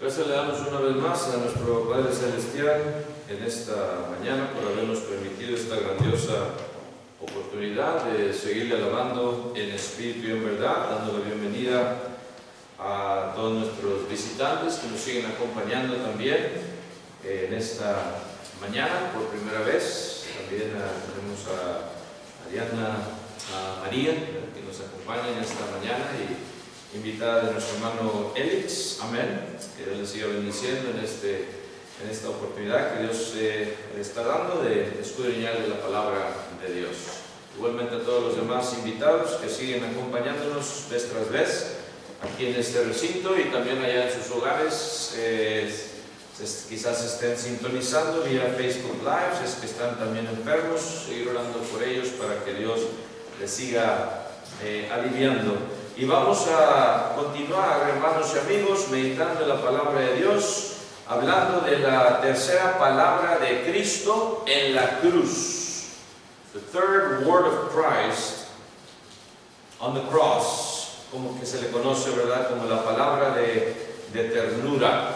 Gracias le damos una vez más a nuestro Padre Celestial en esta mañana por habernos permitido esta grandiosa oportunidad de seguirle alabando en espíritu y en verdad, dando la bienvenida a todos nuestros visitantes que nos siguen acompañando también en esta mañana por primera vez. También tenemos a Ariana, a María, que nos acompaña en esta mañana, y invitada de nuestro hermano Elix. Amén. Que Dios le siga bendiciendo en esta oportunidad que Dios le está dando de escudriñar de la palabra de Dios. Igualmente a todos los demás invitados que siguen acompañándonos vez tras vez aquí en este recinto y también allá en sus hogares. Quizás estén sintonizando vía Facebook Live, si es que están también enfermos, seguir orando por ellos para que Dios les siga aliviando. Y vamos a continuar, hermanos y amigos, meditando en la palabra de Dios, hablando de la tercera palabra de Cristo en la cruz. The third word of Christ on the cross, como que se le conoce, ¿verdad?, como la palabra de ternura.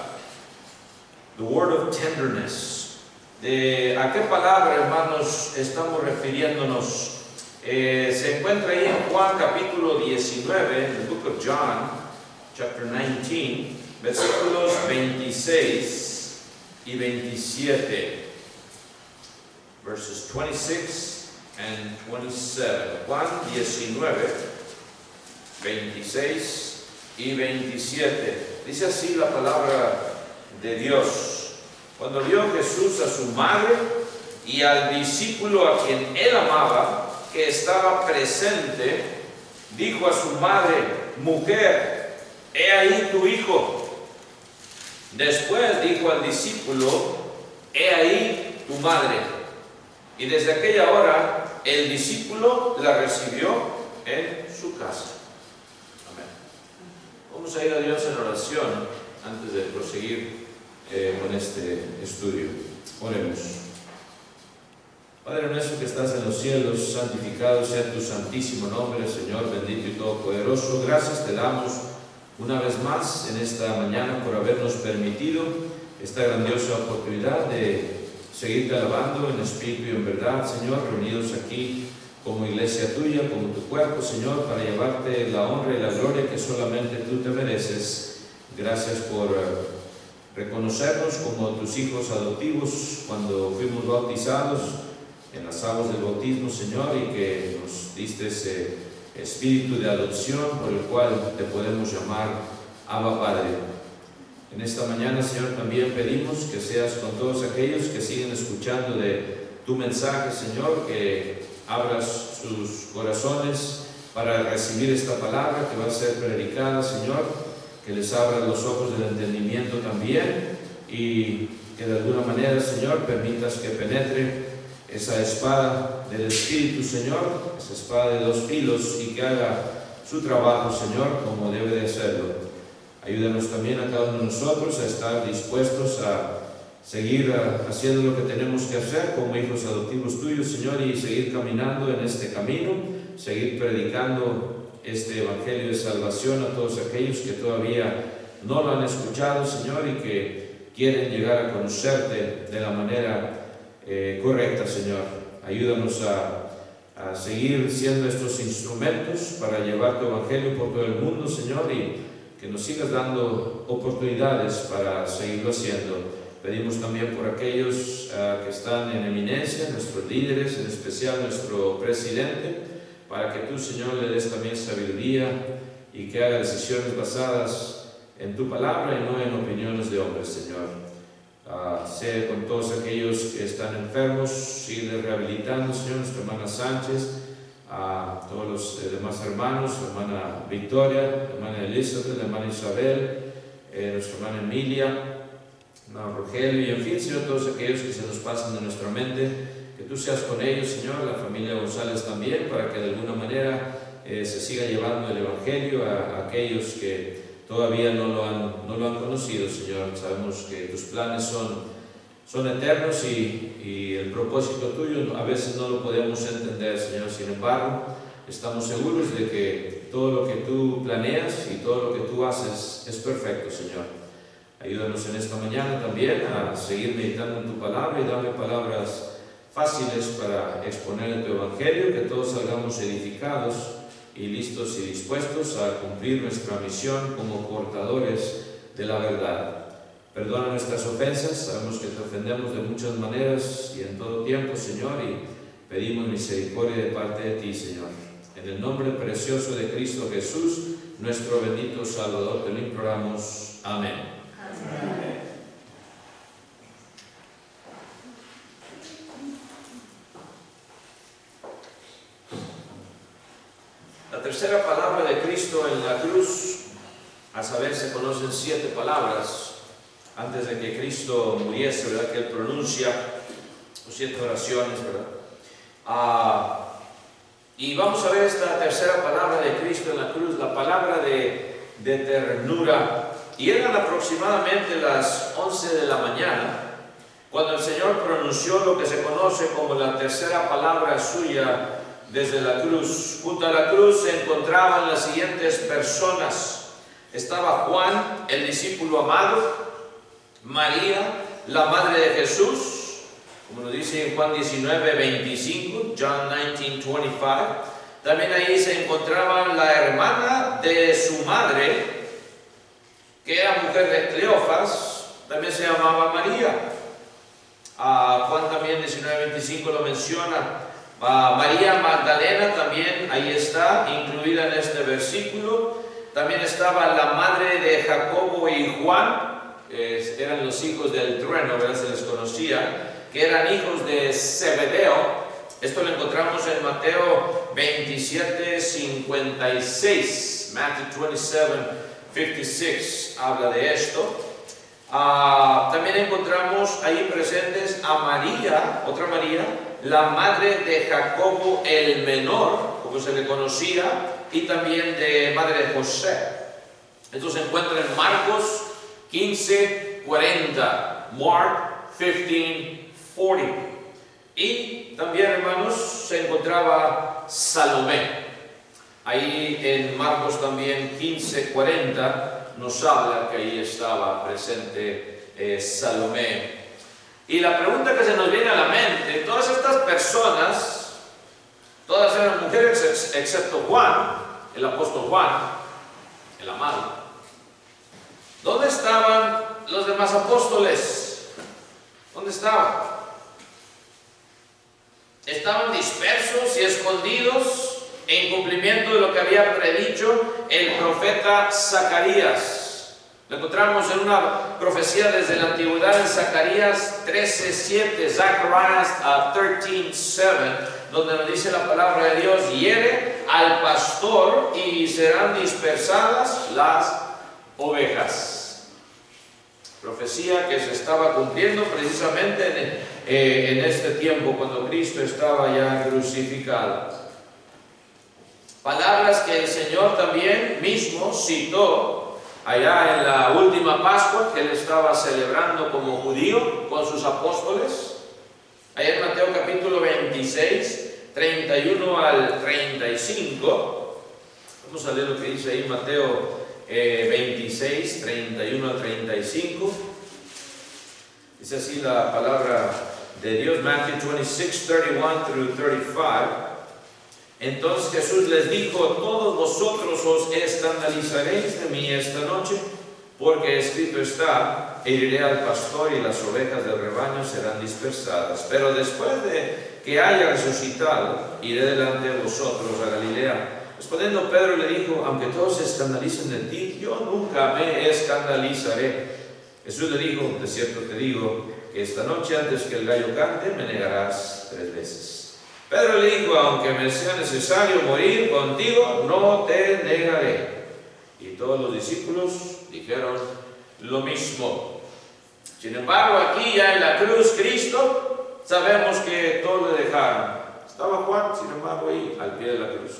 The word of tenderness. ¿A qué palabra, hermanos, estamos refiriéndonos? Se encuentra ahí en Juan capítulo 19, en el book of John, chapter 19, versículos 26 y 27. Verses 26 and 27. Juan 19, 26 y 27. Dice así la palabra de Dios: cuando vio Jesús a su madre y al discípulo a quien él amaba, que estaba presente, dijo a su madre: mujer, he ahí tu hijo. Después dijo al discípulo: he ahí tu madre. Y desde aquella hora el discípulo la recibió en su casa. Amén. Vamos a ir a Dios en oración antes de proseguir con este estudio. Oremos. Padre nuestro que estás en los cielos, santificado sea tu santísimo nombre, Señor bendito y todopoderoso. Gracias te damos una vez más en esta mañana por habernos permitido esta grandiosa oportunidad de seguirte alabando en espíritu y en verdad, Señor, reunidos aquí como iglesia tuya, como tu cuerpo, Señor, para llevarte la honra y la gloria que solamente tú te mereces. Gracias por reconocernos como tus hijos adoptivos cuando fuimos bautizados en las aguas del bautismo, Señor, y que nos diste ese espíritu de adopción por el cual te podemos llamar Abba Padre. En esta mañana, Señor, también pedimos que seas con todos aquellos que siguen escuchando de tu mensaje, Señor, que abras sus corazones para recibir esta palabra que va a ser predicada, Señor, que les abras los ojos del entendimiento también, y que de alguna manera, Señor, permitas que penetre esa espada del Espíritu, Señor, esa espada de dos filos, y que haga su trabajo, Señor, como debe de hacerlo. Ayúdanos también a cada uno de nosotros a estar dispuestos a seguir haciendo lo que tenemos que hacer como hijos adoptivos tuyos, Señor, y seguir caminando en este camino, seguir predicando este evangelio de salvación a todos aquellos que todavía no lo han escuchado, Señor, y que quieren llegar a conocerte de la manera correcta, Señor. Ayúdanos a seguir siendo estos instrumentos para llevar tu evangelio por todo el mundo, Señor, y que nos sigas dando oportunidades para seguirlo haciendo. Pedimos también por aquellos que están en eminencia, nuestros líderes, en especial nuestro presidente, para que tú, Señor, le des también sabiduría y que haga decisiones basadas en tu palabra y no en opiniones de hombres, Señor. Sé con todos aquellos que están enfermos, sigue rehabilitando, Señor, nuestra hermana Sánchez, a todos los demás hermanos, la hermana Victoria, la hermana Elizabeth, la hermana Isabel, nuestra hermana Emilia, hermano Rogelio, y en fin, Señor, todos aquellos que se nos pasan de nuestra mente, que tú seas con ellos, Señor, la familia González también, para que de alguna manera se siga llevando el evangelio a aquellos que todavía no lo han conocido, Señor. Sabemos que tus planes son eternos y el propósito tuyo a veces no lo podemos entender, Señor. Sin embargo, estamos seguros de que todo lo que tú planeas y todo lo que tú haces es perfecto, Señor. Ayúdanos en esta mañana también a seguir meditando en tu palabra y dame palabras fáciles para exponer tu evangelio, que todos salgamos edificados y listos y dispuestos a cumplir nuestra misión como portadores de la verdad. Perdona nuestras ofensas, sabemos que te ofendemos de muchas maneras y en todo tiempo, Señor, y pedimos misericordia de parte de ti, Señor. En el nombre precioso de Cristo Jesús, nuestro bendito Salvador, te lo imploramos. Amén. Amén. La tercera palabra de Cristo en la cruz, a saber, se conocen 7 palabras antes de que Cristo muriese, ¿verdad? Que Él pronuncia 7 oraciones, ¿verdad? Y vamos a ver esta tercera palabra de Cristo en la cruz, la palabra de ternura. Y eran aproximadamente las 11 de la mañana, cuando el Señor pronunció lo que se conoce como la tercera palabra suya desde la cruz. Junto a la cruz se encontraban las siguientes personas. Estaba Juan, el discípulo amado, María, la madre de Jesús, como nos dice en Juan 19:25, John 19:25. También ahí se encontraba la hermana de su madre, que era mujer de Cleofas, también se llamaba María. Juan también 19:25 lo menciona. María Magdalena también ahí está, incluida en este versículo. También estaba la madre de Jacobo y Juan, eran los hijos del trueno, ¿verdad? Se les conocía, que eran hijos de Zebedeo. Esto lo encontramos en Mateo 27:56. Matthew 27:56 habla de esto. También encontramos ahí presentes a María, otra María, la madre de Jacobo el menor, como se le conocía, y también de madre de José. Esto se encuentra en Marcos 15:40, Mark 15:40. Y también, hermanos, se encontraba Salomé. Ahí en Marcos también 15:40 nos habla que ahí estaba presente Salomé. Y la pregunta que se nos viene a la mente, todas estas personas, todas eran mujeres excepto Juan, el apóstol Juan, el amado. ¿Dónde estaban los demás apóstoles? ¿Dónde estaban? Estaban dispersos y escondidos en cumplimiento de lo que había predicho el profeta Zacarías. Lo encontramos en una profecía desde la antigüedad en Zacarías 13:7, Zacharias 13:7, donde nos dice la palabra de Dios: hiere al pastor y serán dispersadas las ovejas. Profecía que se estaba cumpliendo precisamente en este tiempo, cuando Cristo estaba ya crucificado. Palabras que el Señor también mismo citó allá en la última Pascua que Él estaba celebrando como judío con sus apóstoles. Allá en Mateo capítulo 26, 31 al 35. Vamos a leer lo que dice ahí Mateo 26, 31 al 35. Dice así la palabra de Dios, Matthew 26, 31 through 35. Entonces Jesús les dijo: todos vosotros os escandalizaréis de mí esta noche, porque escrito está: heriré al pastor y las ovejas del rebaño serán dispersadas. Pero después de que haya resucitado, iré delante de vosotros a Galilea. Respondiendo Pedro le dijo: aunque todos se escandalicen de ti, yo nunca me escandalizaré. Jesús le dijo: de cierto te digo, que esta noche antes que el gallo cante, me negarás 3 veces. Pedro le dijo: aunque me sea necesario morir contigo, no te negaré. Y todos los discípulos dijeron lo mismo. Sin embargo, aquí ya en la cruz, Cristo, sabemos que todos le dejaron. Estaba Juan, sin embargo, ahí al pie de la cruz.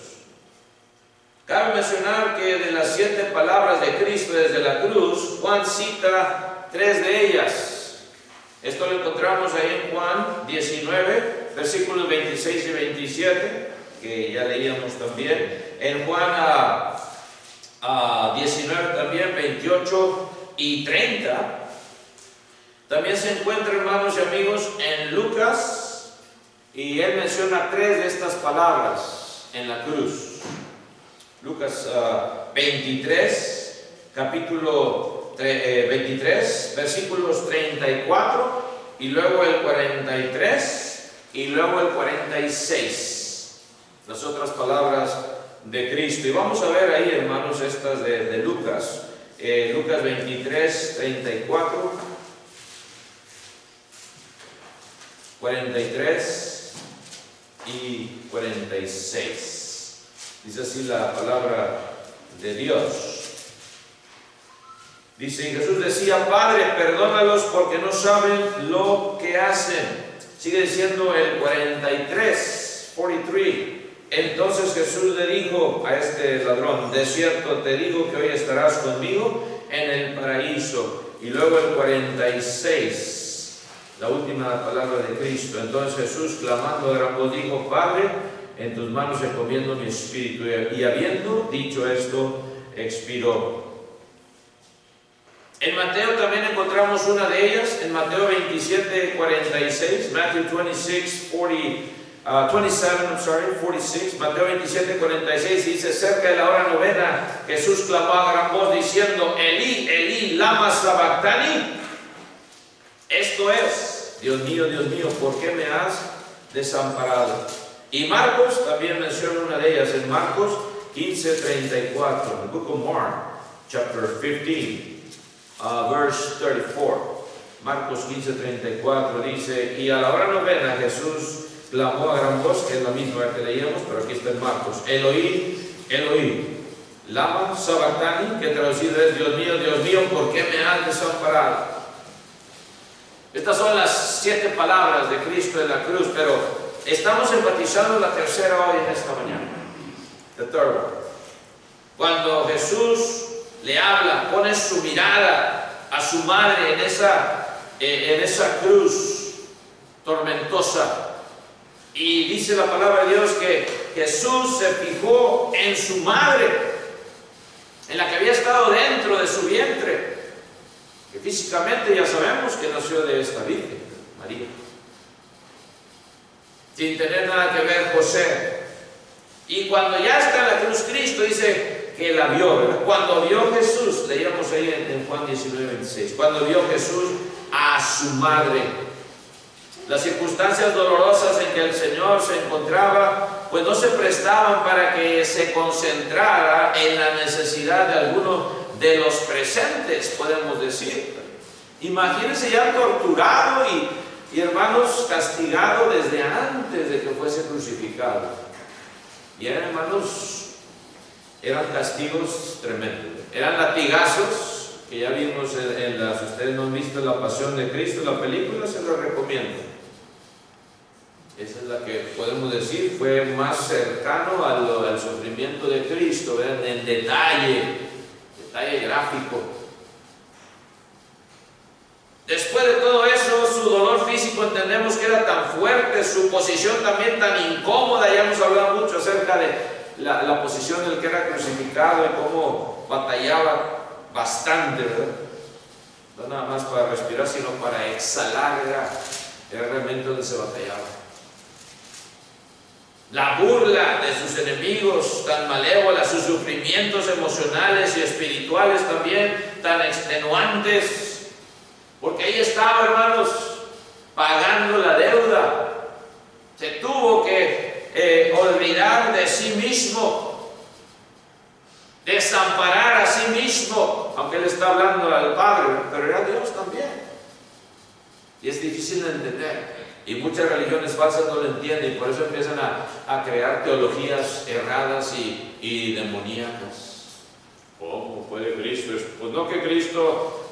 Cabe mencionar que de las 7 palabras de Cristo desde la cruz, Juan cita 3 de ellas. Esto lo encontramos ahí en Juan 19, versículos 26 y 27, que ya leíamos también. En Juan 19 también, 28 y 30. También se encuentra, hermanos y amigos, en Lucas, y él menciona 3 de estas palabras en la cruz. Lucas 23, capítulo 23, versículos 34, y luego el 43, y luego el 46. Las otras palabras de Cristo. Y vamos a ver ahí, hermanos, estas de Lucas. Lucas 23, 34, 43 y 46. Dice así la palabra de Dios. Dice, y Jesús decía: Padre, perdónalos porque no saben lo que hacen. Sigue diciendo el 43, 43. Entonces Jesús le dijo a este ladrón: de cierto te digo que hoy estarás conmigo en el paraíso. Y luego el 46, la última palabra de Cristo. Entonces Jesús, clamando de gran voz, dijo: Padre, en tus manos encomiendo mi espíritu. Y habiendo dicho esto, expiró. En Mateo también encontramos una de ellas, en Mateo 27, 46, Matthew 26, 46, Mateo 27, 46, dice: cerca de la hora novena, Jesús clamó a gran voz diciendo: Elí, Elí, lama sabactani. Esto es: Dios mío, ¿por qué me has desamparado? Y Marcos también menciona una de ellas, en Marcos 15, 34, el book of Mark, chapter 15. Verse 34, Marcos 15, 34 dice: y a la hora novena Jesús clamó a gran voz, que es la misma que leíamos, pero aquí está en Marcos: Eloí, Eloí, lama sabactani, que traducido es: Dios mío, ¿por qué me has desamparado? Estas son las 7 palabras de Cristo en la cruz, pero estamos enfatizando la tercera hoy en esta mañana. The third one. Cuando Jesús le habla, pone su mirada a su madre en esa cruz tormentosa, y dice la palabra de Dios que Jesús se fijó en su madre, en la que había estado dentro de su vientre, que físicamente ya sabemos que nació de esta Virgen, María, sin tener nada que ver José. Y cuando ya está en la cruz Cristo, dice que la vio, ¿verdad? Cuando vio Jesús, leíamos ahí en Juan 19, 26, cuando vio Jesús a su madre, las circunstancias dolorosas en que el Señor se encontraba, pues no se prestaban para que se concentrara en la necesidad de alguno de los presentes, podemos decir. Imagínense ya torturado y hermanos, castigado desde antes de que fuese crucificado. Y eran, hermanos, eran castigos tremendos, eran latigazos que ya vimos ustedes no han visto La Pasión de Cristo, la película, se lo recomiendo. Esa es la que podemos decir fue más cercano al sufrimiento de Cristo, ¿verdad? En detalle gráfico. Después de todo eso, su dolor físico entendemos que era tan fuerte, su posición también tan incómoda. Ya hemos hablado mucho acerca de la posición del que era crucificado y cómo batallaba bastante, ¿verdad? No nada más para respirar, sino para exhalar, era realmente donde se batallaba. La burla de sus enemigos tan malévola, sus sufrimientos emocionales y espirituales también tan extenuantes, porque ahí estaba, hermanos, pagando la deuda. Se tuvo que olvidar de sí mismo, desamparar a sí mismo, aunque él está hablando al Padre, pero era Dios también. Y es difícil de entender. Y muchas religiones falsas no lo entienden, y por eso empiezan a crear teologías erradas y demoníacas. ¿Cómo puede Cristo? Pues no, que Cristo,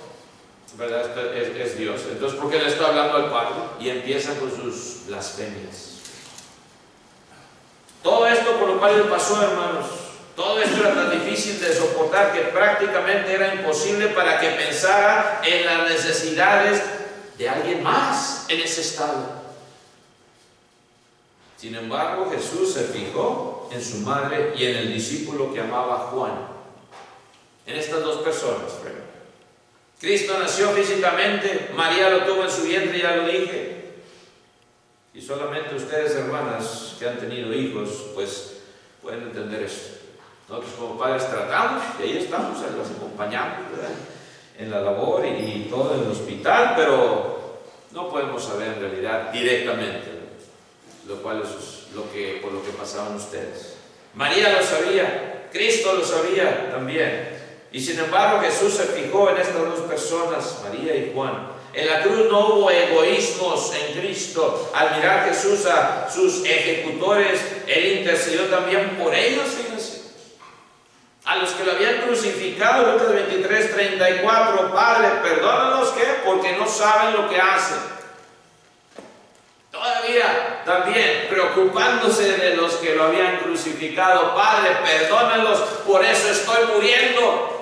¿verdad?, es Dios. Entonces, ¿por qué le está hablando al Padre? Y empieza con sus blasfemias. Todo esto por lo cual le pasó, hermanos, todo esto era tan difícil de soportar que prácticamente era imposible para que pensara en las necesidades de alguien más en ese estado. Sin embargo, Jesús se fijó en su madre y en el discípulo que amaba a Juan, en estas dos personas, ¿verdad? Cristo nació físicamente, María lo tuvo en su vientre, ya lo dije. Y solamente ustedes, hermanas, que han tenido hijos, pues pueden entender eso. Nosotros como padres tratamos, y ahí estamos, los acompañamos, ¿verdad?, en la labor y todo en el hospital, pero no podemos saber en realidad directamente, ¿no?, lo cual es por lo que pasaban ustedes. María lo sabía, Cristo lo sabía también. Y sin embargo Jesús se fijó en estas dos personas, María y Juan. En la cruz no hubo egoísmos en Cristo. Al mirar Jesús a sus ejecutores, Él intercedió también por ellos, fíjense. A los que lo habían crucificado, Lucas 23, 34, Padre, perdónalos, ¿qué? Porque no saben lo que hacen. Todavía también preocupándose de los que lo habían crucificado. Padre, perdónalos, por eso estoy muriendo.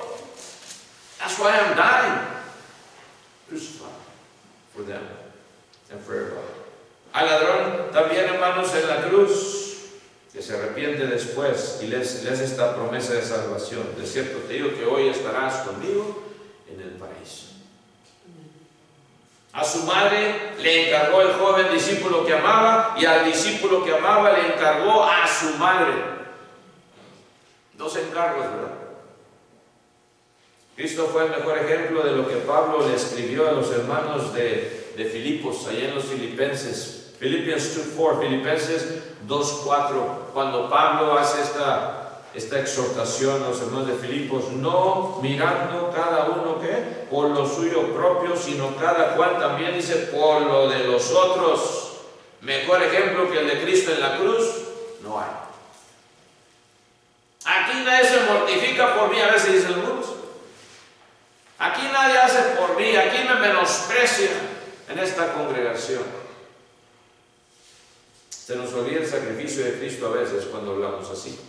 That's why I'm dying. Crucified for them and for everybody. Al ladrón también, hermanos, en la cruz, que se arrepiente después y le hace esta promesa de salvación. De cierto te digo que hoy estarás conmigo en el paraíso. A su madre le encargó el joven discípulo que amaba, y al discípulo que amaba le encargó a su madre. Dos encargos, ¿verdad? Cristo fue el mejor ejemplo de lo que Pablo le escribió a los hermanos de Filipos, allá en los Filipenses. Philippians 2:4, Filipenses 2:4, cuando Pablo hace esta exhortación a los hermanos de Filipos: no mirando cada uno ¿qué? Por lo suyo propio, sino cada cual también, dice, por lo de los otros. Mejor ejemplo que el de Cristo en la cruz no hay. Aquí nadie se mortifica por mí, a veces dicen algunos. Aquí nadie hace por mí, aquí me menosprecia en esta congregación. Se nos olvida el sacrificio de Cristo a veces cuando hablamos así,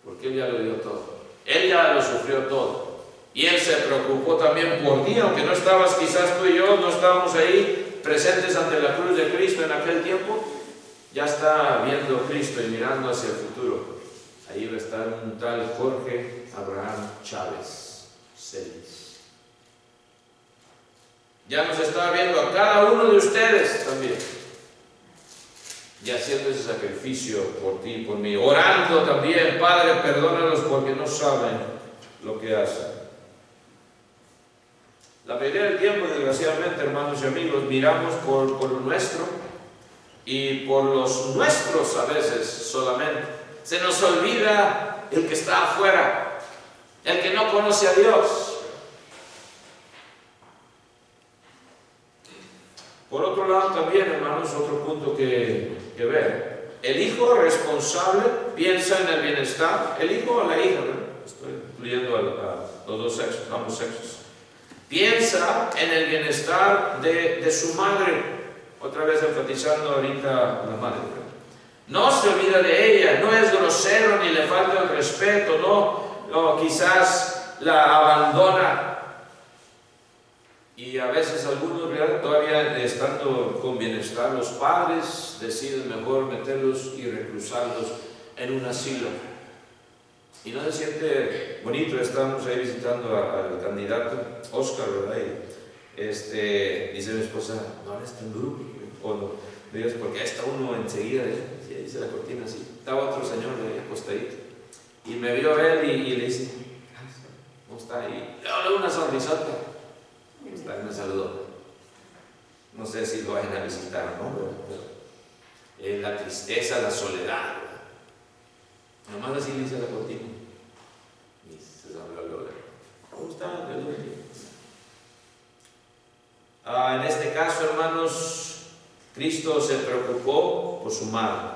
porque Él ya lo dio todo, Él ya lo sufrió todo, y Él se preocupó también por ti, aunque no estabas, quizás tú y yo no estábamos ahí presentes ante la cruz de Cristo en aquel tiempo. Ya está viendo Cristo y mirando hacia el futuro. Ahí va a estar un tal Jorge Abraham Chávez Celis. Ya nos está viendo a cada uno de ustedes también, y haciendo ese sacrificio por ti y por mí, orando también: Padre, perdónalos porque no saben lo que hacen. La mayoría del tiempo, desgraciadamente, hermanos y amigos, miramos por lo nuestro y por los nuestros a veces solamente. Se nos olvida el que está afuera, el que no conoce a Dios. Por otro lado también, hermanos, otro punto que ver. El hijo responsable piensa en el bienestar. El hijo o la hija, ¿verdad? Estoy incluyendo a los dos sexos, ambos sexos. Piensa en el bienestar de su madre. Otra vez enfatizando ahorita la madre, ¿verdad? No se olvida de ella, no es grosero ni le falta el respeto, no quizás la abandona. Y a veces algunos, ¿verdad?, todavía estando con bienestar, los padres deciden mejor meterlos y reclusarlos en un asilo. Y no se siente bonito. Estábamos ahí visitando al candidato Oscar, ¿verdad? Y dice mi esposa: no eres tan duro, o no, digas, porque ahí está uno enseguida, sí, ahí dice la cortina así. Estaba otro señor de ahí acostadito, y me vio él y le dice: ¿cómo está? Y le doy una sonrisota. Me saludó. No sé si lo vayan a visitar o no, pero la tristeza, la soledad, ¿verdad? Nomás así le dice la cortina y se habló. ¿Cómo está? En este caso, hermanos, Cristo se preocupó por su madre,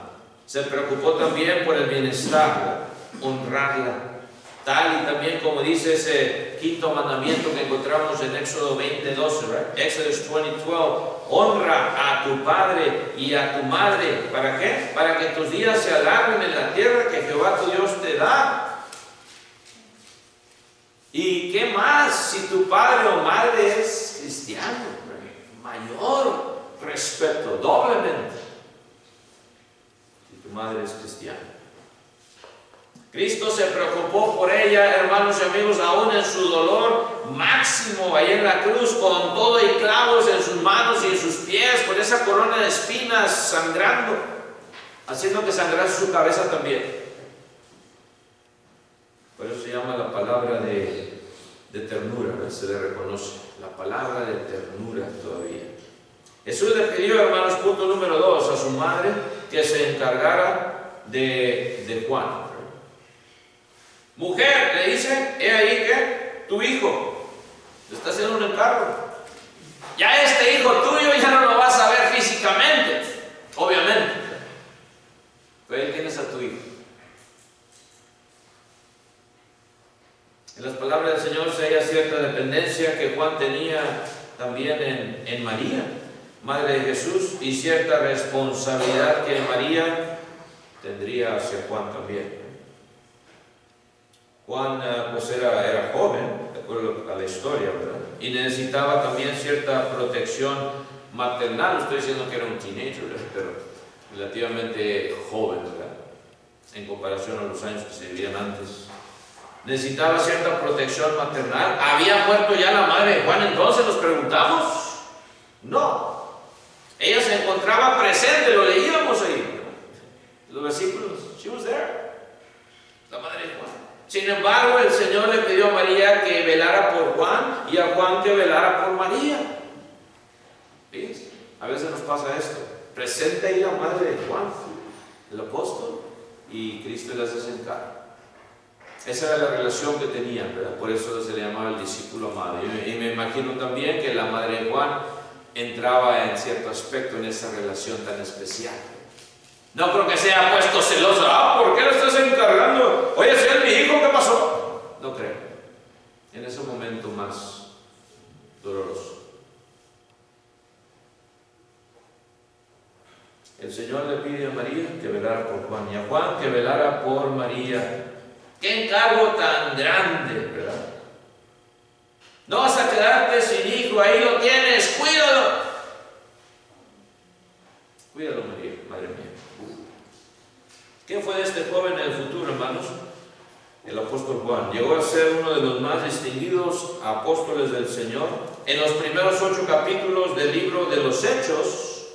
se preocupó también por el bienestar, honrarla. Tal y también como dice ese quinto mandamiento que encontramos en Éxodo 20:12, right? Exodus 20:12, honra a tu padre y a tu madre. ¿Para qué? Para que tus días se alarguen en la tierra que Jehová tu Dios te da. ¿Y qué más si tu padre o madre es cristiano? Mayor respeto, doblemente, si tu madre es cristiana. Cristo se preocupó por ella, hermanos y amigos, aún en su dolor máximo, ahí en la cruz, con todo y clavos en sus manos y en sus pies, con esa corona de espinas sangrando, haciendo que sangrase su cabeza también. Por eso se llama la palabra de ternura, ¿no? Se le reconoce, la palabra de ternura todavía. Jesús le pidió, hermanos, punto número 2, a su madre que se encargara de Juan. Mujer, le dicen, he ahí que tu hijo te está haciendo un encargo. Ya este hijo tuyo ya no lo vas a ver físicamente, obviamente, pero ahí tienes a tu hijo. En las palabras del Señor se halla cierta dependencia que Juan tenía también en María, madre de Jesús, y cierta responsabilidad que María tendría hacia Juan también. Juan pues era joven, de acuerdo a la historia, ¿verdad? Y necesitaba también cierta protección maternal. Estoy diciendo que era un teenager, ¿verdad? Pero relativamente joven, ¿verdad? En comparación a los años que se vivían antes. Necesitaba cierta protección maternal. ¿Había muerto ya la madre de Juan entonces? Nos preguntamos. No. Ella se encontraba presente, lo leíamos ahí, los versículos. She was there. La madre de Juan. Sin embargo, el Señor le pidió a María que velara por Juan y a Juan que velara por María. ¿Ves? A veces nos pasa esto. Presente ahí la madre de Juan, el apóstol, y Cristo le hace sentar. Esa era la relación que tenían, ¿verdad? Por eso se le llamaba el discípulo amado. Y me imagino también que la madre de Juan entraba en cierto aspecto en esa relación tan especial. No creo que sea puesto celoso. ¿Por qué lo estás encargando? Oye, si es mi hijo, ¿qué pasó? No creo. En ese momento más doloroso. El Señor le pide a María que velara por Juan y a Juan que velara por María. ¡Qué encargo tan grande!, ¿verdad? No vas a quedarte sin hijo, ahí lo tienes, cuídalo. Cuídalo, María, madre mía. ¿Quién fue este joven en el futuro, hermanos? El apóstol Juan. Llegó a ser uno de los más distinguidos apóstoles del Señor. En los primeros 8 capítulos del libro de los Hechos,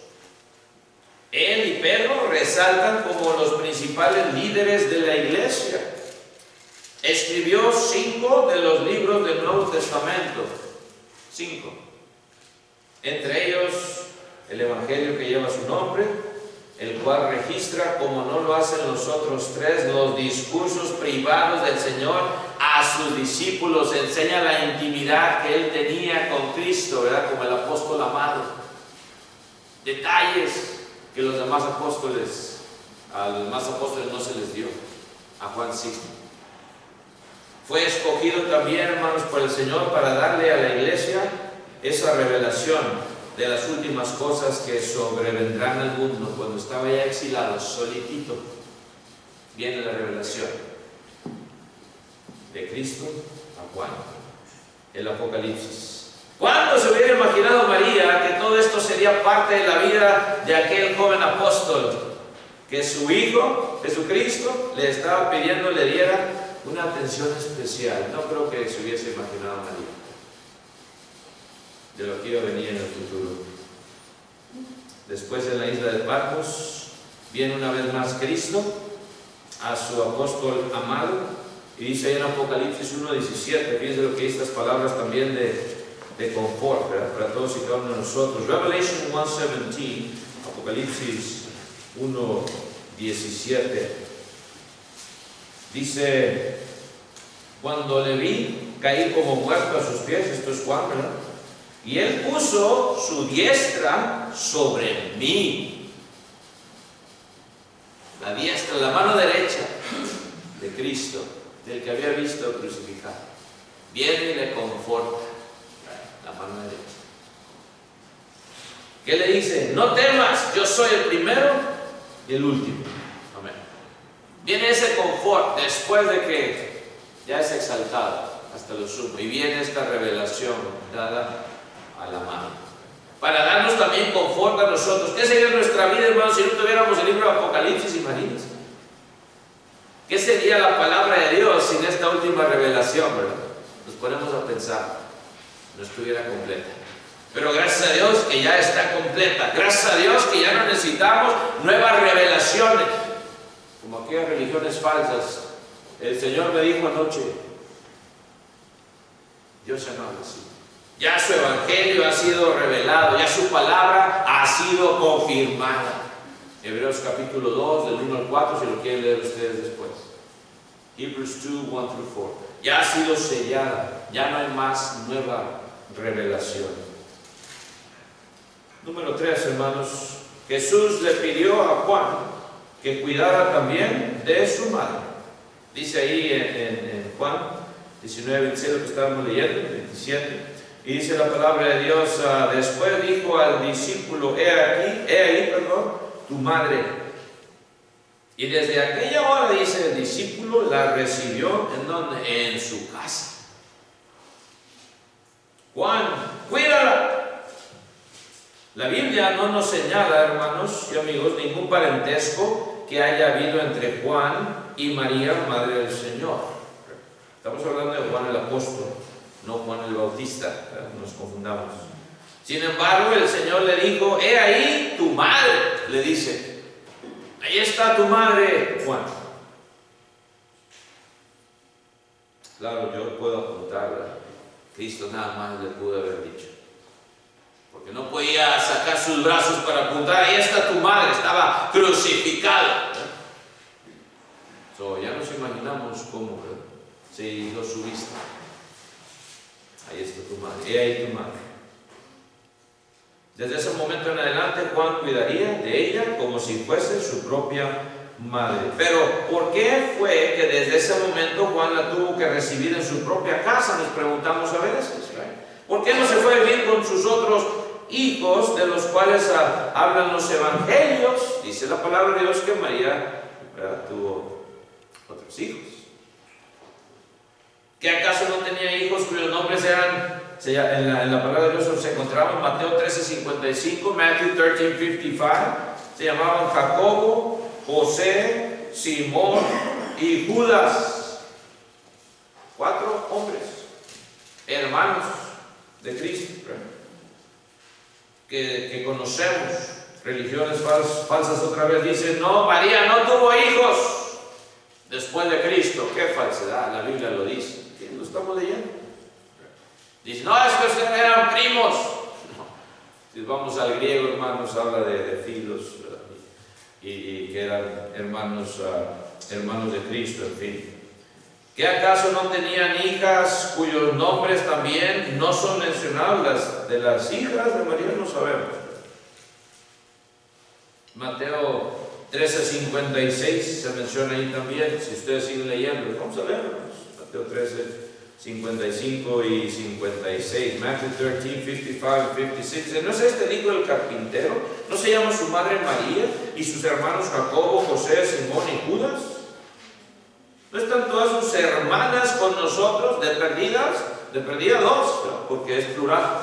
él y Pedro resaltan como los principales líderes de la iglesia. Escribió 5 de los libros del Nuevo Testamento. 5. Entre ellos, el Evangelio que lleva su nombre, el cual registra, como no lo hacen los otros 3, los discursos privados del Señor a sus discípulos. Enseña la intimidad que él tenía con Cristo, ¿verdad? Como el apóstol amado. Detalles que los demás apóstoles, a los demás apóstoles no se les dio. A Juan sí. Fue escogido también, hermanos, por el Señor para darle a la iglesia esa revelación de las últimas cosas que sobrevendrán al mundo. Cuando estaba ya exilado, solitito, viene la revelación de Cristo a Juan, el Apocalipsis. ¿Cuándo se hubiera imaginado María que todo esto sería parte de la vida de aquel joven apóstol? Que su hijo, Jesucristo, le estaba pidiendo le diera una atención especial. No creo que se hubiese imaginado María de lo que iba a venir en el futuro. Después, en la isla de Patmos, viene una vez más Cristo a su apóstol amado, y dice ahí en Apocalipsis 1:17, fíjense lo que dice estas palabras también de confort, ¿verdad? Para todos y cada uno de nosotros. Revelation 1:17, Apocalipsis 1:17, dice: cuando le vi, caí como muerto a sus pies. Esto es Juan, ¿verdad? Y él puso su diestra sobre mí. La diestra, la mano derecha de Cristo, del que había visto crucificado. Viene y le conforta, la mano derecha. ¿Qué le dice? No temas, yo soy el primero y el último. Amén. Viene ese confort después de que ya es exaltado hasta lo sumo. Y viene esta revelación dada a la mano, para darnos también confort a nosotros. ¿Qué sería nuestra vida, hermanos, si no tuviéramos el libro de Apocalipsis? Imagínense. ¿Qué sería la palabra de Dios sin esta última revelación, verdad? Nos ponemos a pensar, no estuviera completa. Pero gracias a Dios que ya está completa. Gracias a Dios que ya no necesitamos nuevas revelaciones, como aquellas religiones falsas. El Señor me dijo anoche, Dios ya no habla así. Ya su evangelio ha sido revelado, ya su palabra ha sido confirmada. Hebreos capítulo 2, del 1 al 4, si lo quieren leer ustedes después. Hebrews 2, 1 through 4. Ya ha sido sellada, ya no hay más nueva revelación. Número 3, hermanos. Jesús le pidió a Juan que cuidara también de su madre. Dice ahí en Juan 19, 26, lo que estábamos leyendo, 27. Y dice la palabra de Dios, después dijo al discípulo, he ahí, tu madre. Y desde aquella hora, dice el discípulo, la recibió ¿en dónde? En su casa. Juan, cuídala. La Biblia no nos señala, hermanos y amigos, ningún parentesco que haya habido entre Juan y María, madre del Señor. Estamos hablando de Juan el apóstol, no Juan el Bautista, no nos confundamos. Sin embargo, el Señor le dijo, he ahí tu madre, le dice. Ahí está tu madre, Juan. Claro, yo puedo apuntarla. Cristo nada más le pudo haber dicho. Porque no podía sacar sus brazos para apuntar, ahí está tu madre, estaba crucificada. Ya nos imaginamos cómo se hizo su vista. Ahí está tu madre, he ahí tu madre. Desde ese momento en adelante, Juan cuidaría de ella como si fuese su propia madre. Pero, ¿por qué fue que desde ese momento Juan la tuvo que recibir en su propia casa? Nos preguntamos a veces. ¿Por qué no se fue a vivir con sus otros hijos, de los cuales hablan los evangelios? Dice la palabra de Dios que María tuvo otros hijos. ¿Que acaso no tenía hijos cuyos nombres eran, en la palabra de Dios se encontraban Mateo 13:55, Matthew 13:55, se llamaban Jacobo, José, Simón y Judas? 4 hombres, hermanos de Cristo, que conocemos. Religiones falsas otra vez dicen, no, María no tuvo hijos después de Cristo. ¡Qué falsedad! La Biblia lo dice. ¿Lo estamos leyendo? Dice, no, es que ustedes eran primos. No. Si vamos al griego, hermanos, habla de filos, y que eran hermanos de Cristo, en fin. ¿Que acaso no tenían hijas cuyos nombres también no son mencionados? De las hijas de María no sabemos. Mateo 13:56 se menciona ahí también, si ustedes siguen leyendo. Vamos a leerlo. Mateo 13:55 y 56. Matthew 13:55 y 56. ¿No es este el hijo del carpintero? ¿No se llama su madre María y sus hermanos Jacobo, José, Simón y Judas? ¿No están todas sus hermanas con nosotros? De perdida 2, porque es plural.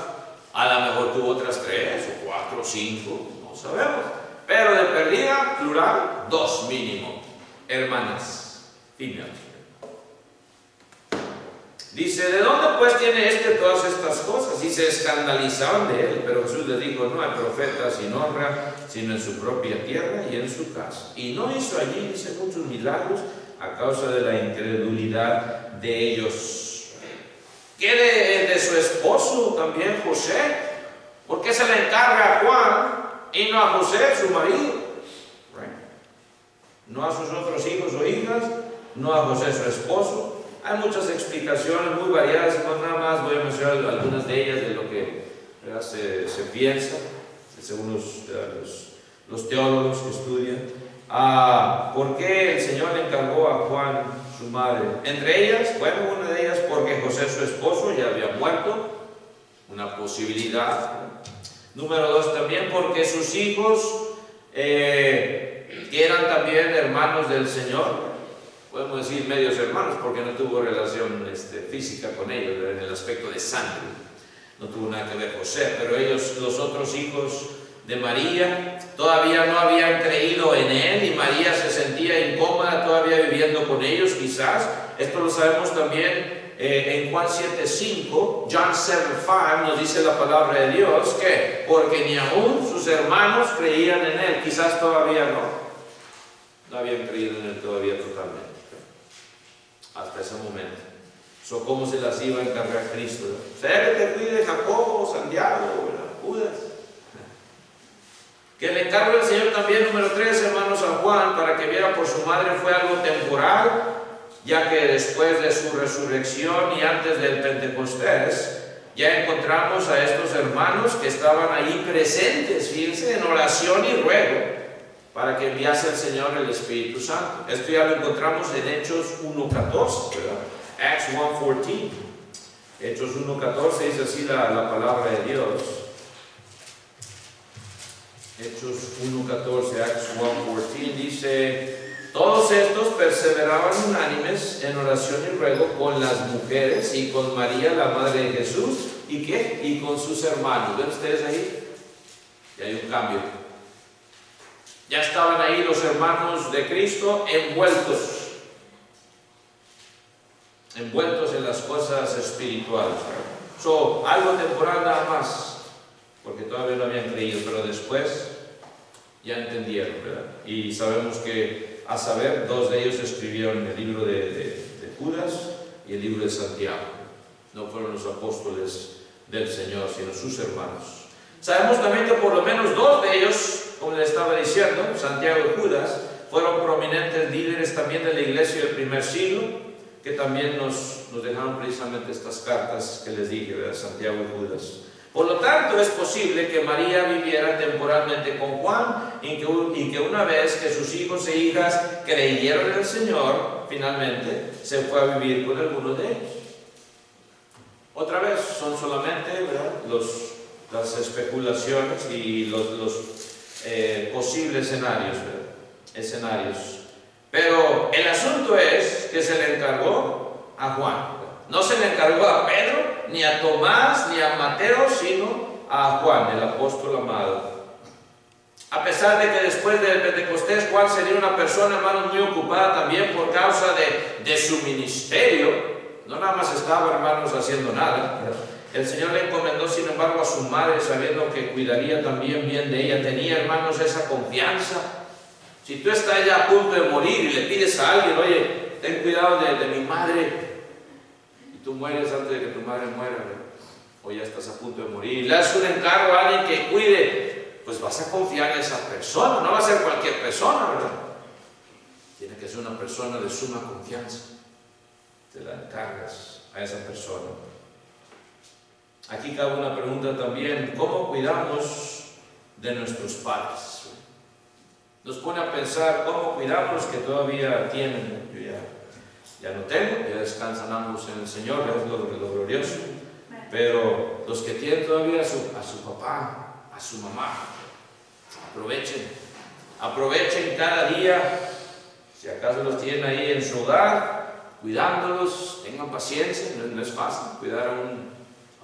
A lo mejor tuvo otras 3 o 4 o 5, no sabemos. Pero de perdida, plural, 2 mínimo. Hermanas, females. Dice, ¿de dónde pues tiene todas estas cosas? Y se escandalizaban de él, pero Jesús les dijo, no hay profeta sin honra, sino en su propia tierra y en su casa. Y no hizo allí, dice, muchos milagros a causa de la incredulidad de ellos. ¿Qué de su esposo también, José? ¿Por qué se le encarga a Juan y no a José, su marido? No a sus otros hijos o hijas, no a José, su esposo. Hay muchas explicaciones muy variadas, no nada más voy a mencionar algunas de ellas de lo que se piensa, según los teólogos que estudian. ¿Por qué el Señor le encargó a Juan su madre? Entre ellas, bueno, una de ellas porque José, su esposo, ya había muerto, una posibilidad. Número 2, también porque sus hijos, que eran también hermanos del Señor, podemos decir medios hermanos, porque no tuvo relación física con ellos, en el aspecto de sangre, no tuvo nada que ver José, pero ellos, los otros hijos de María, todavía no habían creído en él, y María se sentía incómoda todavía todavía viviendo con ellos quizás. Esto lo sabemos también en Juan 7:5, John 7:5 nos dice la palabra de Dios que porque ni aún sus hermanos creían en Él, quizás todavía no habían creído en Él todavía totalmente, hasta ese momento. ¿Cómo se las iba a encargar Cristo? O sea, que te cuide Jacobo, Santiago, Judas. Que el encargo del Señor también, número 3, hermanos, a Juan, para que viera por su madre, fue algo temporal, ya que después de su resurrección y antes del Pentecostés, ya encontramos a estos hermanos que estaban ahí presentes, fíjense, en oración y ruego, para que enviase al Señor el Espíritu Santo. Esto ya lo encontramos en Hechos 1:14, ¿verdad? Acts 1:14. Hechos 1:14 dice así la palabra de Dios. Hechos 1:14, Acts 1:14 dice: todos estos perseveraban unánimes en oración y ruego con las mujeres y con María, la madre de Jesús, ¿y qué? Y con sus hermanos. ¿Ven ustedes ahí? Y hay un cambio. Ya estaban ahí los hermanos de Cristo envueltos en las cosas espirituales. Algo temporal nada más, porque todavía no habían creído, pero después ya entendieron, ¿verdad? Y sabemos que, a saber, 2 de ellos escribieron el libro de Judas y el libro de Santiago. No fueron los apóstoles del Señor, sino sus hermanos. Sabemos también que por lo menos 2 de ellos, como les estaba diciendo, Santiago y Judas, fueron prominentes líderes también de la iglesia del primer siglo, que también nos dejaron precisamente estas cartas que les dije, ¿verdad? Santiago y Judas. Por lo tanto, es posible que María viviera temporalmente con Juan y que una vez que sus hijos e hijas creyeron en el Señor, finalmente se fue a vivir con alguno de ellos. Otra vez, son solamente, ¿verdad?, las especulaciones y los posibles escenarios. Pero el asunto es que se le encargó a Juan. No se le encargó a Pedro, ni a Tomás, ni a Mateo, sino a Juan, el apóstol amado. A pesar de que después del Pentecostés Juan sería una persona, hermanos, muy ocupada también por causa de su ministerio. No nada más estaba, hermanos, haciendo nada. El Señor le encomendó, sin embargo, a su madre, sabiendo que cuidaría también bien de ella. Tenía, hermanos, esa confianza. Si tú estás ya a punto de morir y le pides a alguien: oye, ten cuidado de mi madre, tú mueres antes de que tu madre muera, ¿verdad? O ya estás a punto de morir, y le das un encargo a alguien que cuide, pues vas a confiar en esa persona. No va a ser cualquier persona, ¿verdad? Tiene que ser una persona de suma confianza. Te la encargas a esa persona. Aquí cabe una pregunta también: ¿cómo cuidamos de nuestros padres? Nos pone a pensar cómo cuidamos los que todavía tienen. Yo ya no tengo, ya descansan ambos en el Señor, es lo glorioso. Pero los que tienen todavía a su papá, a su mamá, aprovechen cada día. Si acaso los tienen ahí en su hogar, cuidándolos, tengan paciencia. No es fácil cuidar a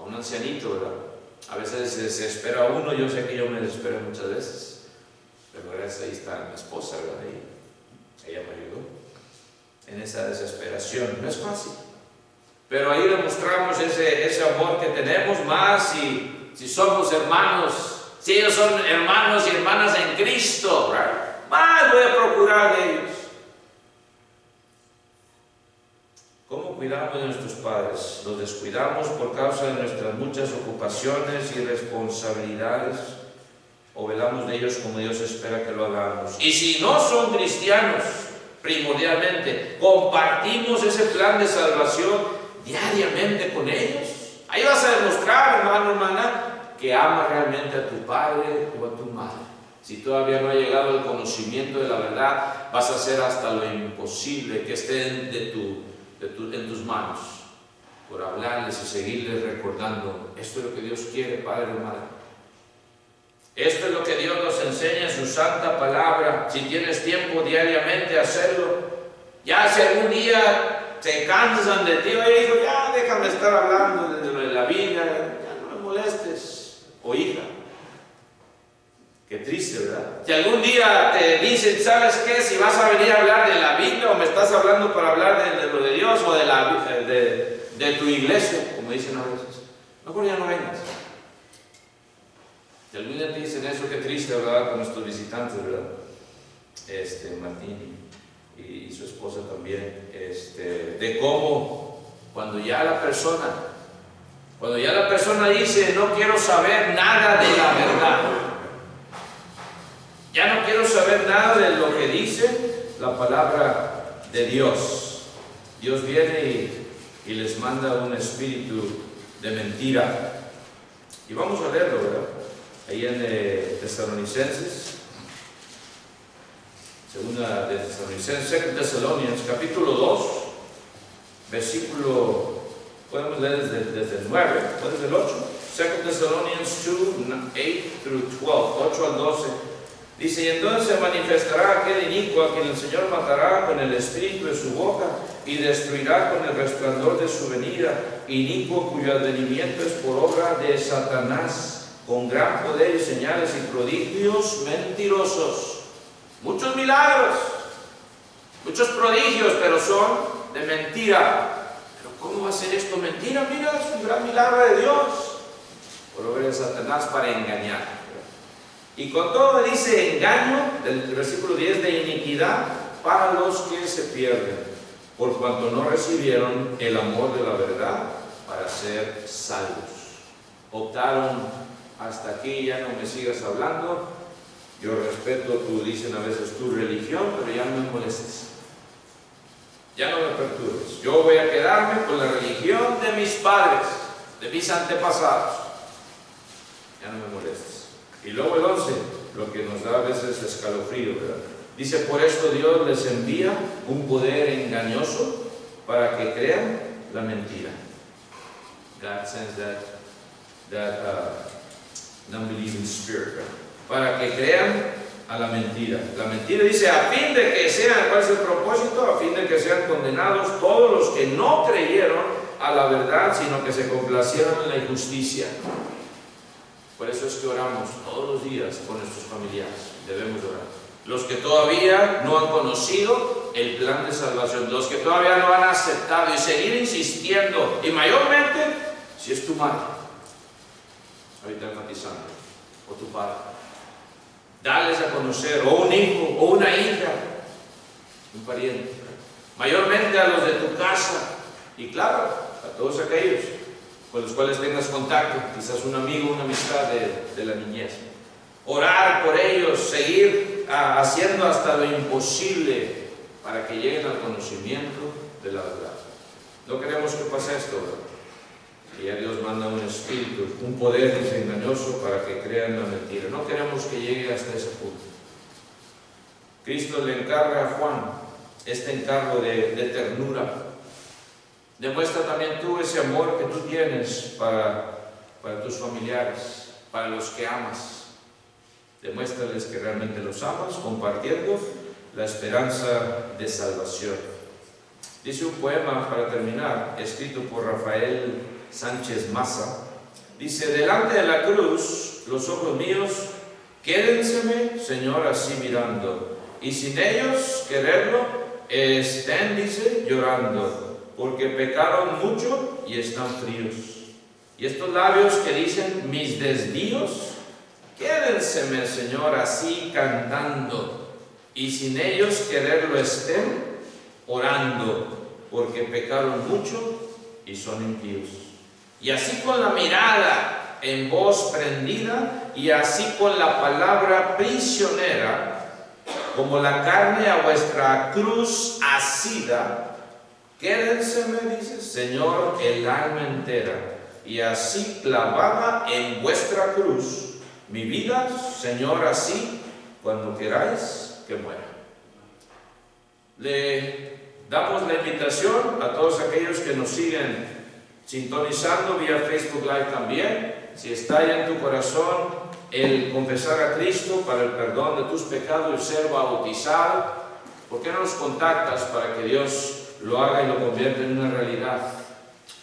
un ancianito, ¿verdad? A veces se desespera uno. Yo sé que yo me desespero muchas veces, pero gracias, ahí está mi esposa, ¿verdad? Ella me ayudó en esa desesperación. No es fácil, pero ahí demostramos ese amor que tenemos, más si somos hermanos, si ellos son hermanos y hermanas en Cristo, ¿verdad? Más voy a procurar de ellos. ¿Cómo cuidamos de nuestros padres? ¿Los descuidamos por causa de nuestras muchas ocupaciones y responsabilidades? ¿O velamos de ellos como Dios espera que lo hagamos? Y si no son cristianos, primordialmente, ¿compartimos ese plan de salvación diariamente con ellos? Ahí vas a demostrar, hermano, hermana, que amas realmente a tu padre o a tu madre. Si todavía no ha llegado el conocimiento de la verdad, vas a hacer hasta lo imposible que estén en tus manos, por hablarles y seguirles recordando: esto es lo que Dios quiere, padre o madre. Esto es lo que Dios nos enseña en su santa palabra. Si tienes tiempo diariamente, hacerlo. Ya si algún día se cansan de ti: oye, hijo, ya déjame estar hablando de la vida, ya no me molestes. O hija, Qué triste, ¿verdad? Si algún día te dicen, ¿sabes qué? Si vas a venir a hablar de la Biblia o me estás hablando para hablar de lo de Dios o de tu iglesia, como dicen a veces, mejor ya no vengas. Si algún día te dicen eso, qué triste hablar con nuestros visitantes, ¿verdad? Martín y su esposa también, de cómo cuando ya la persona dice, no quiero saber nada de la verdad, ya no quiero saber nada de lo que dice la palabra de Dios. Dios viene y les manda un espíritu de mentira. Y vamos a leerlo, ¿verdad? Ahí en Tesalonicenses, segunda de Tesalonicenses, Second Thessalonians, capítulo 2, versículo, podemos leer desde el 9, o desde el 8. Second Thessalonians 2, 8 through 12, 8 al 12. Dice, y entonces se manifestará aquel inicuo a quien el Señor matará con el espíritu de su boca y destruirá con el resplandor de su venida, inicuo cuyo advenimiento es por obra de Satanás, con gran poder y señales y prodigios mentirosos. Muchos milagros, muchos prodigios, pero son de mentira. ¿Pero cómo va a ser esto mentira? Mira, es un gran milagro de Dios. Por obra de Satanás para engañar. Y con todo dice engaño, del versículo 10, de iniquidad para los que se pierden, por cuanto no recibieron el amor de la verdad para ser salvos. Optaron, hasta aquí ya no me sigas hablando, yo respeto tu, dicen a veces, tu religión, pero ya no me molestes, ya no me perturbes, yo voy a quedarme con la religión de mis padres, de mis antepasados, ya no me molestes. Y luego el 11, lo que nos da a veces escalofrío, ¿verdad? Dice, por esto Dios les envía un poder engañoso para que crean la mentira. God sends that non-believing spirit, ¿verdad? Para que crean a la mentira. La mentira dice, a fin de que sean, ¿cuál es el propósito? A fin de que sean condenados todos los que no creyeron a la verdad, sino que se complacieron en la injusticia. Por eso es que oramos todos los días por nuestros familiares, debemos orar. Los que todavía no han conocido el plan de salvación, los que todavía no han aceptado y seguir insistiendo, y mayormente si es tu madre, ahorita enfatizando, o tu padre, dales a conocer, o un hijo, o una hija, un pariente, mayormente a los de tu casa, y claro, a todos aquellos con los cuales tengas contacto, quizás un amigo, una amistad de la niñez. Orar por ellos, seguir haciendo hasta lo imposible para que lleguen al conocimiento de la verdad. No queremos que pase esto, ¿verdad? Que ya Dios manda un espíritu, un poder desengañoso para que crean la mentira. No queremos que llegue hasta ese punto. Cristo le encarga a Juan este encargo de ternura. Demuestra también tú ese amor que tú tienes para tus familiares, para los que amas. Demuéstrales que realmente los amas, compartiendo la esperanza de salvación. Dice un poema, para terminar, escrito por Rafael Sánchez Maza. Dice, delante de la cruz, los ojos míos, quédenseme, Señor, así mirando, y sin ellos quererlo, estén, dice, llorando, porque pecaron mucho y están fríos. Y estos labios que dicen mis desvíos, quédenseme, Señor, así cantando, y sin ellos quererlo estén orando, porque pecaron mucho y son impíos. Y así con la mirada en voz prendida, y así con la palabra prisionera, como la carne a vuestra cruz asida, quédense, me dice, Señor, el alma entera, y así clavada en vuestra cruz, mi vida, Señor, así, cuando queráis que muera. Le damos la invitación a todos aquellos que nos siguen sintonizando vía Facebook Live también, si está ya en tu corazón el confesar a Cristo para el perdón de tus pecados y ser bautizado, ¿por qué no nos contactas para que Dios lo haga y lo convierta en una realidad?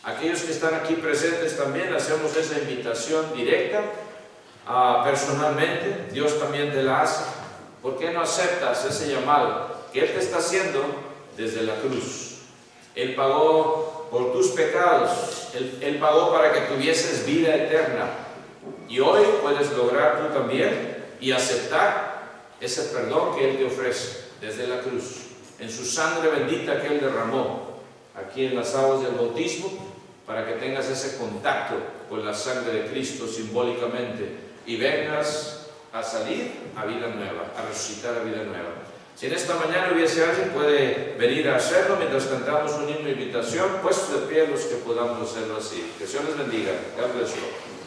Aquellos que están aquí presentes también hacemos esa invitación directa personalmente, Dios también te la hace. ¿Por qué no aceptas ese llamado que Él te está haciendo desde la cruz? Él pagó por tus pecados, Él pagó para que tuvieses vida eterna. Y hoy puedes lograr tú también y aceptar ese perdón que Él te ofrece desde la cruz, en su sangre bendita que Él derramó aquí en las aguas del bautismo, para que tengas ese contacto con la sangre de Cristo simbólicamente y vengas a salir a vida nueva, a resucitar a vida nueva. Si en esta mañana hubiese alguien, puede venir a hacerlo mientras cantamos un himno de invitación, puestos de pie los que podamos hacerlo así. Que Dios les bendiga. God bless you.